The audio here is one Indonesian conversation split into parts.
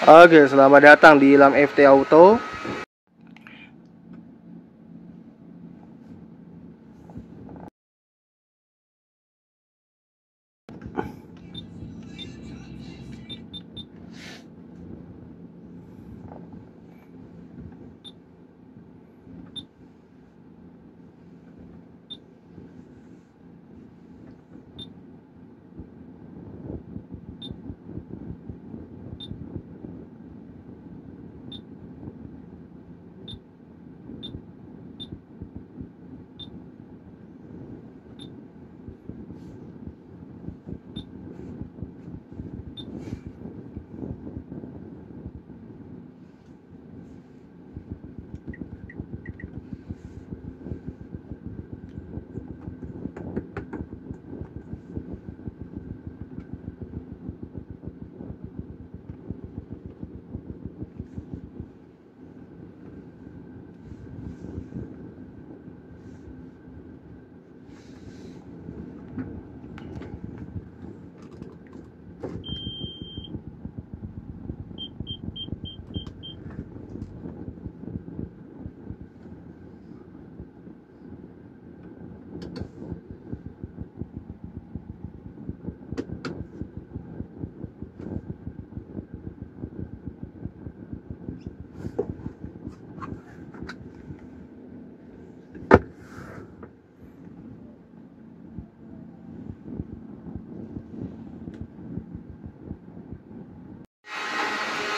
Oke, selamat datang di Ilham FT Auto.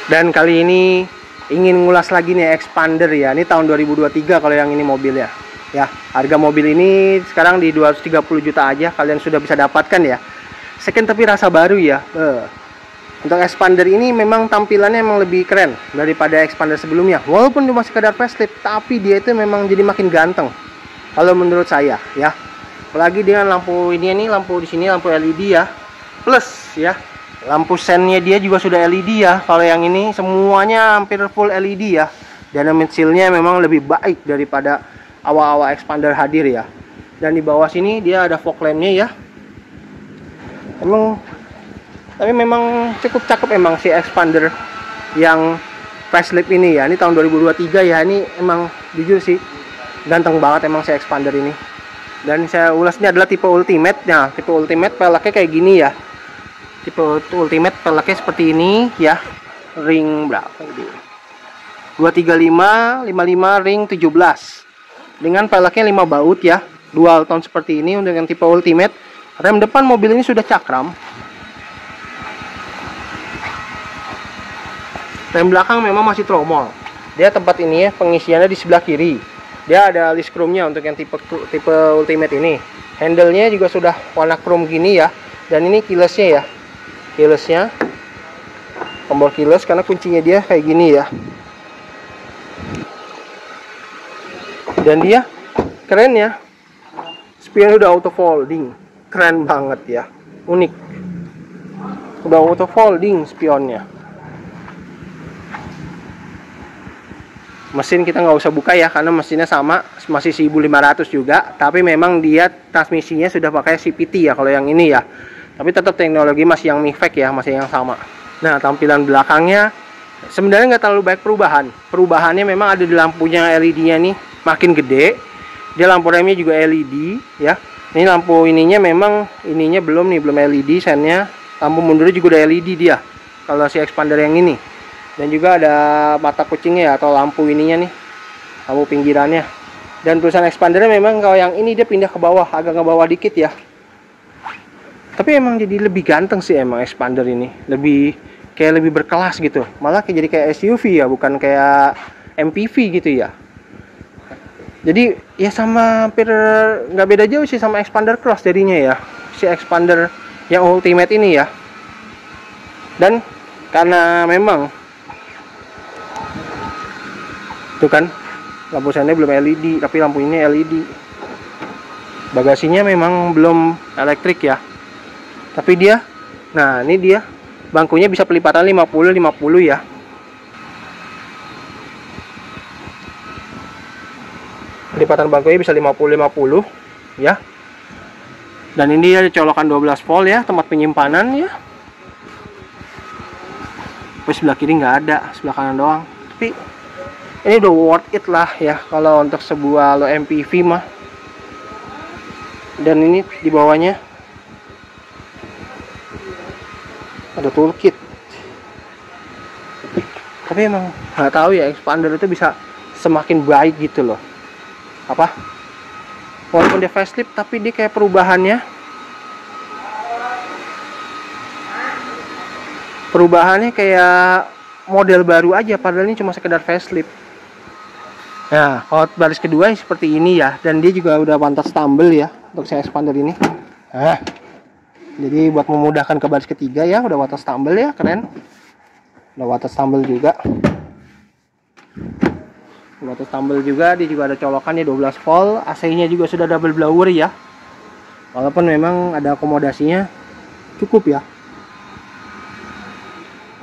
Dan kali ini ingin ngulas lagi nih expander ya. Ini tahun 2023 kalau yang ini mobilnya. Ya, harga mobil ini sekarang di 230 juta aja kalian sudah bisa dapatkan ya. Second tapi rasa baru ya. Untuk expander ini memang tampilannya memang lebih keren daripada expander sebelumnya. Walaupun cuma sekedar facelift, tapi dia itu memang jadi makin ganteng. Kalau menurut saya ya. Apalagi dengan lampu ini lampu di sini lampu LED ya. Plus ya. Lampu sennya dia juga sudah LED ya. Kalau yang ini semuanya hampir full LED ya. Dynamic shield-nya memang lebih baik daripada awal-awal expander hadir ya. Dan di bawah sini dia ada fog lamp-nya ya. Tapi memang cukup cakep emang si expander yang facelift ini ya. Ini tahun 2023 ya. Ini emang jujur sih ganteng banget emang si expander ini. Dan saya ulasnya adalah tipe ultimate. Nah, tipe ultimate peleknya kayak gini ya. Tipe ultimate peleknya seperti ini ya. Ring berapa ini? 235, 55, ring 17. Dengan peleknya 5 baut ya. Dual tone seperti ini dengan tipe ultimate. Rem depan mobil ini sudah cakram. Rem belakang memang masih tromol. Dia tempat ini ya, pengisiannya di sebelah kiri. Dia ada list chrome-nya untuk yang tipe ultimate ini. Handle-nya juga sudah warna chrome gini ya. Dan ini keyless-nya ya. Keyless-nya tombol keyless karena kuncinya dia kayak gini ya. Dan dia keren ya. Spion udah auto folding. Keren banget ya. Unik. Udah auto folding spionnya. Mesin kita nggak usah buka ya karena mesinnya sama, masih 1500 juga. Tapi memang dia transmisinya sudah pakai CVT ya kalau yang ini ya. Tapi tetap teknologi masih yang MIVEC ya, masih yang sama. Nah, tampilan belakangnya sebenarnya nggak terlalu banyak perubahan. Perubahannya memang ada di lampunya LED-nya nih, makin gede. Dia lampu remnya juga LED ya. Ini lampu ininya memang ininya belum LED sennya. Lampu mundurnya juga udah LED dia. Kalau si expander yang ini. Dan juga ada mata kucingnya ya, atau lampu ininya nih. Lampu pinggirannya. Dan tulisan expandernya memang kalau yang ini dia pindah ke bawah, agak ke bawah dikit ya. Tapi emang jadi lebih ganteng sih emang expander ini. Lebih berkelas gitu. Malah jadi kayak SUV ya, bukan kayak MPV gitu ya. Jadi ya sama hampir nggak beda jauh sih sama expander cross jadinya ya. Si expander yang ultimate ini ya. Dan karena memang tuh kan lampu sennya belum LED, tapi lampu ini LED. Bagasinya memang belum elektrik ya. Tapi dia, nah ini dia bangkunya bisa pelipatan 50-50 ya. Pelipatan bangkunya bisa 50-50 ya. Dan ini ada colokan 12 volt ya, tempat penyimpanan ya. Tapi sebelah kiri nggak ada, sebelah kanan doang. Tapi ini udah worth it lah ya kalau untuk sebuah low MPV mah. Dan ini di bawahnya ada toolkit. Tapi emang nggak tahu ya, expander itu bisa semakin baik gitu loh. Apa? Walaupun dia facelift tapi dia kayak perubahannya kayak model baru aja, padahal ini cuma sekedar facelift. Nah, kalau baris kedua seperti ini ya, dan dia juga udah pantas tumble ya untuk si expander ini. Nah, jadi buat memudahkan ke baris ketiga ya, udah water tumble ya, keren. Udah water tumble juga. Water tumble juga, dia juga ada colokannya 12 volt, AC-nya juga sudah double blower ya. Walaupun memang ada akomodasinya cukup ya.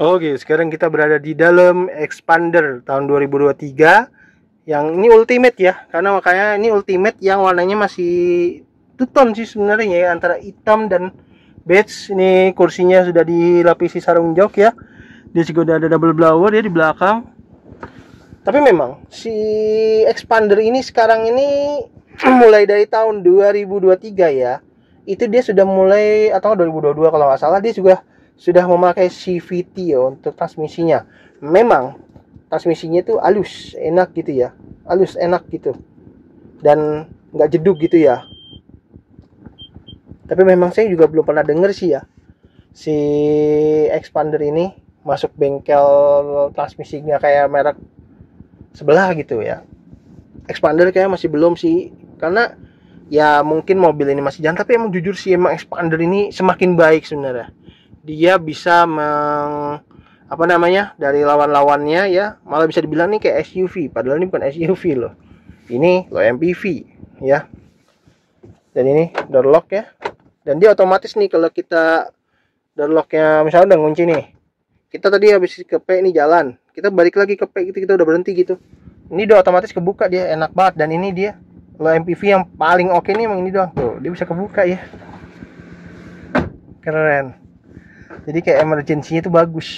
Oke, sekarang kita berada di dalam expander tahun 2023 yang ini ultimate ya, karena makanya ini ultimate yang warnanya masih two-tone sih sebenarnya ya, antara hitam dan beige. Ini kursinya sudah dilapisi sarung jok ya. Dia juga udah ada double blower ya di belakang. Tapi memang si expander ini sekarang ini mulai dari tahun 2023 ya, itu dia sudah mulai, atau 2022 kalau nggak salah, dia juga sudah memakai CVT ya untuk transmisinya. Memang transmisinya itu halus, enak gitu ya, halus enak gitu, dan nggak jeduk gitu ya. Tapi memang saya juga belum pernah denger sih ya si expander ini masuk bengkel transmisinya kayak merek sebelah gitu ya. Expander kayak masih belum sih, karena ya mungkin mobil ini masih jalan. Tapi emang jujur sih, emang expander ini semakin baik sebenarnya. Dia bisa dari lawan-lawannya ya, malah bisa dibilang nih kayak SUV, padahal ini bukan SUV loh, ini loh MPV ya. Dan ini door lock ya, dan dia otomatis nih kalau kita door locknya misalnya udah ngunci nih, kita tadi habis ke P ini jalan, kita balik lagi ke P gitu, kita udah berhenti gitu, ini udah otomatis kebuka, dia enak banget. Dan ini dia loh MPV yang paling oke nih emang ini doang tuh, dia bisa kebuka ya, keren. Jadi kayak emergency-nya itu bagus.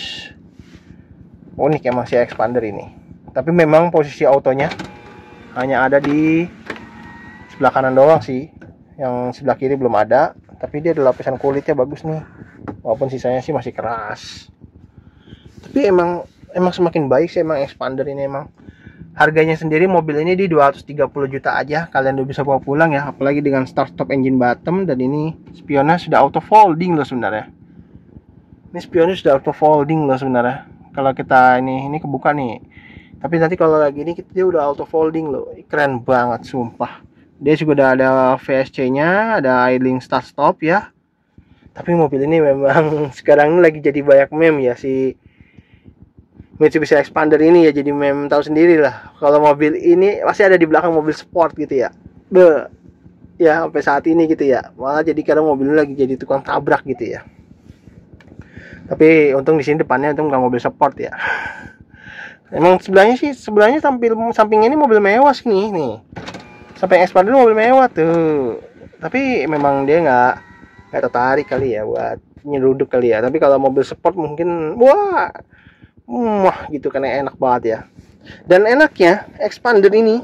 Unik emang si expander ini. Tapi memang posisi autonya hanya ada di sebelah kanan doang sih. Yang sebelah kiri belum ada. Tapi dia ada lapisan kulitnya bagus nih. Walaupun sisanya sih masih keras. Tapi emang semakin baik sih emang expander ini emang. Harganya sendiri mobil ini di 230 juta aja. Kalian udah bisa bawa pulang ya. Apalagi dengan start stop engine bottom. Dan ini spionnya sudah auto folding loh sebenarnya. Ini spionnya sudah auto folding loh sebenarnya. Kalau kita ini kebuka nih. Tapi nanti kalau lagi ini dia udah auto folding loh. Keren banget sumpah. Dia juga udah ada VSC-nya, ada idling start stop ya. Tapi mobil ini memang sekarang ini lagi jadi banyak meme ya, si Mitsubishi Expander ini ya, jadi meme tahu sendiri lah. Kalau mobil ini masih ada di belakang mobil sport gitu ya. Ya sampai saat ini gitu ya. Malah jadi kadang mobil ini lagi jadi tukang tabrak gitu ya. Tapi untung di sini depannya untung nggak mobil sport ya. Emang sebelahnya sampingnya ini mobil mewah sih nih. Sampai Expander mobil mewah tuh. Tapi memang dia nggak tertarik kali ya buat nyeruduk kali ya. Tapi kalau mobil sport mungkin wah gitu, karena enak banget ya. Dan enaknya Expander ini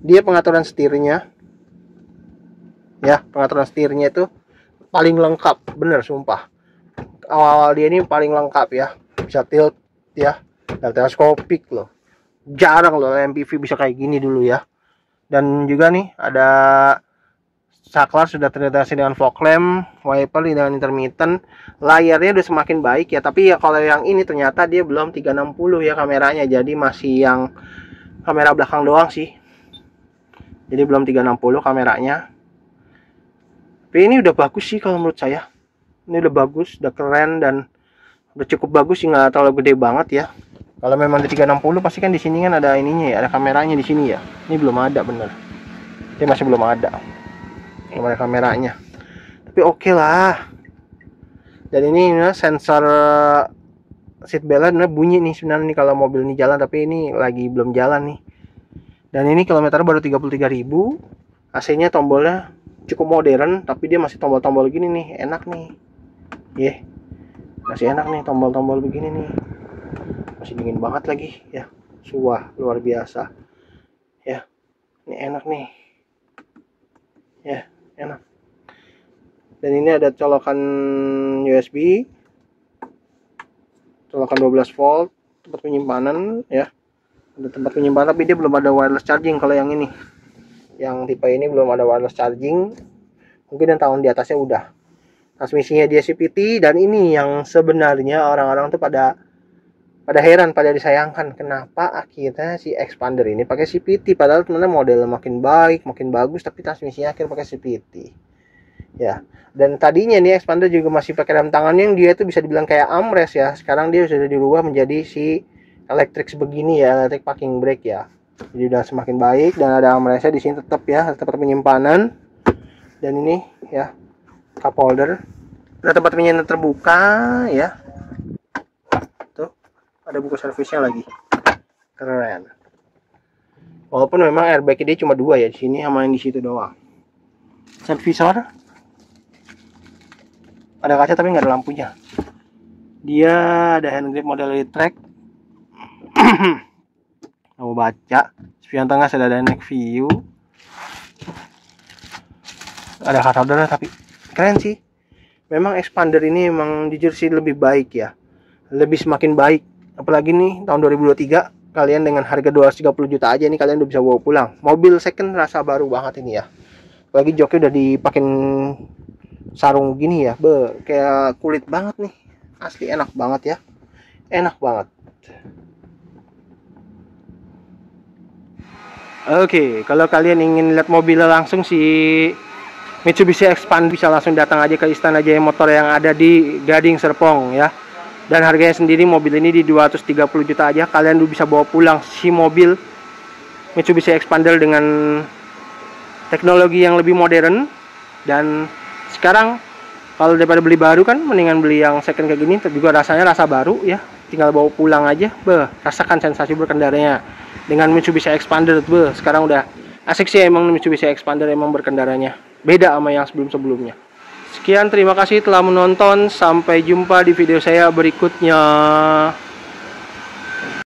dia pengaturan setirnya ya, pengaturan setirnya itu paling lengkap, bener sumpah. Awal-awal dia ini paling lengkap ya, bisa tilt ya, dan teleskopik loh. Jarang loh MPV bisa kayak gini dulu ya. Dan juga nih ada saklar sudah terintegrasi dengan fog lamp, wiper dengan intermittent, layarnya udah semakin baik ya. Tapi ya kalau yang ini ternyata dia belum 360 ya kameranya, jadi masih yang kamera belakang doang sih. Jadi belum 360 kameranya. Tapi ini udah bagus sih kalau menurut saya. Ini udah bagus, udah keren, dan udah cukup bagus sih, nggak terlalu gede banget ya. Kalau memang di 360 pasti kan di sini kan ada ininya ya, ada kameranya di sini ya. Ini belum ada bener. Ini masih belum ada. Belum ada kameranya. Tapi oke lah. Dan ini sensor seat belt bunyi nih sebenarnya nih kalau mobil ini jalan, tapi ini lagi belum jalan nih. Dan ini kilometer baru 33.000. AC-nya tombolnya cukup modern, tapi dia masih tombol-tombol gini nih, enak nih. Masih enak nih tombol-tombol begini nih. Masih dingin banget lagi ya. Wah, luar biasa. Ya. Ini enak nih. Ya, enak. Dan ini ada colokan USB. Colokan 12 volt, tempat penyimpanan ya. Ada tempat penyimpanan, tapi dia belum ada wireless charging kalau yang ini. Yang tipe ini belum ada wireless charging. Mungkin yang tahun di atasnya udah. Transmisinya dia CVT, dan ini yang sebenarnya orang-orang tuh pada heran, pada disayangkan kenapa akhirnya si expander ini pakai CVT, padahal sebenarnya model makin baik, makin bagus, tapi transmisinya akhirnya pakai CVT. Ya. Dan tadinya nih expander juga masih pakai rem tangan yang dia itu bisa dibilang kayak armrest ya. Sekarang dia sudah dirubah menjadi si electric sebegini ya, electric parking brake ya. Jadi udah semakin baik, dan ada armrestnya di sini tetap ya, tempat penyimpanan. Dan ini ya, cup holder. Ada tempat penyimpanan terbuka ya. Tuh, ada buku servisnya lagi. Keren. Walaupun memang airbag dia cuma 2 ya, di sini sama yang di situ doang. Servisor. Ada kaca tapi nggak ada lampunya. Dia ada hand grip model track. Mau baca. Spion tengah sudah ada neck view. Ada card holder tapi keren sih. Memang expander ini memang jujur sih lebih baik ya. Lebih semakin baik. Apalagi nih tahun 2023, kalian dengan harga 230 juta aja nih kalian udah bisa bawa pulang. Mobil second rasa baru banget ini ya. Apalagi joknya udah dipakein sarung gini ya, kayak kulit banget nih, asli enak banget ya, enak banget. Oke, kalau kalian ingin lihat mobilnya langsung si Mitsubishi Expander, bisa langsung datang aja ke Istana Jaya Motor yang ada di Gading Serpong ya. Dan harganya sendiri mobil ini di 230 juta aja, kalian udah bisa bawa pulang si mobil Mitsubishi Expander dengan teknologi yang lebih modern. Dan sekarang kalau daripada beli baru kan mendingan beli yang second kayak gini, juga rasanya rasa baru ya, tinggal bawa pulang aja. Rasakan sensasi berkendaranya dengan Mitsubishi Expander. Sekarang udah asik sih emang Mitsubishi Expander, emang berkendaranya beda sama yang sebelum-sebelumnya. Sekian, terima kasih telah menonton, sampai jumpa di video saya berikutnya.